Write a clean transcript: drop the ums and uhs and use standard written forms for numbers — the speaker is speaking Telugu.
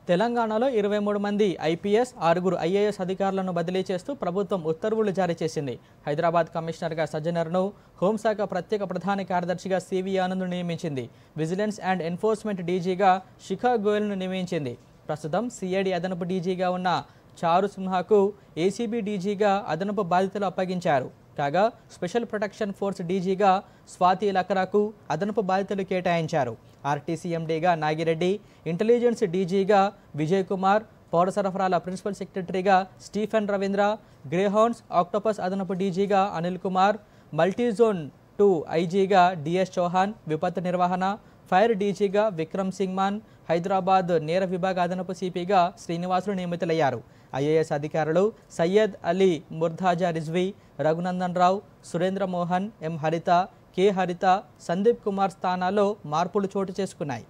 తెలంగాణలో 23 మంది ఐపీఎస్, 6 ఐఏఎస్ అధికారులను బదిలీ చేస్తూ ప్రభుత్వం ఉత్తర్వులు జారీ చేసింది. హైదరాబాద్ కమిషనర్గా సజ్జనర్ను, హోంశాఖ ప్రత్యేక ప్రధాన కార్యదర్శిగా సివి ఆనంద్ను నియమించింది. విజిలెన్స్ అండ్ ఎన్ఫోర్స్మెంట్ డీజీగా శిఖా గోయల్ను నియమించింది. ప్రస్తుతం సిఐడి అదనపు డీజీగా ఉన్న చారు సిన్హాకు ఏసీబీ డీజీగా అదనపు బాధ్యతలు అప్పగించారు. కాగా స్పెషల్ ప్రొటెక్షన్ ఫోర్స్ డీజీగా స్వాతి లక్రాకు అదనపు బాధ్యతలు కేటాయించారు. ఆర్టీసీఎండీగా నాగిరెడ్డి, ఇంటెలిజెన్స్ డీజీగా విజయ్ కుమార్, పౌర సరఫరాల ప్రిన్సిపల్ సెక్రటరీగా స్టీఫెన్ రవీంద్ర, గ్రేహౌండ్స్ ఆక్టోపస్ అదనపు డీజీగా అనిల్ కుమార్, మల్టీజోన్ 2 ఐజీగా డిఎస్ చౌహాన్, విపత్తు నిర్వహణ, ఫైర్ డీజీగా విక్రమ్ సింగ్ మాన్, హైదరాబాద్ నేర విభాగ అదనపు సిపిగా శ్రీనివాసులు నియమితులయ్యారు. ఐఏఎస్ అధికారులు సయ్యద్ అలీ ముర్తాజా రిజ్వీ, రఘునందన్ రావు, సురేంద్ర మోహన్, ఎం హరిత, కె హరిత, సందీప్ కుమార్ స్థానాల్లో మార్పులు చోటు చేసుకున్నాయి.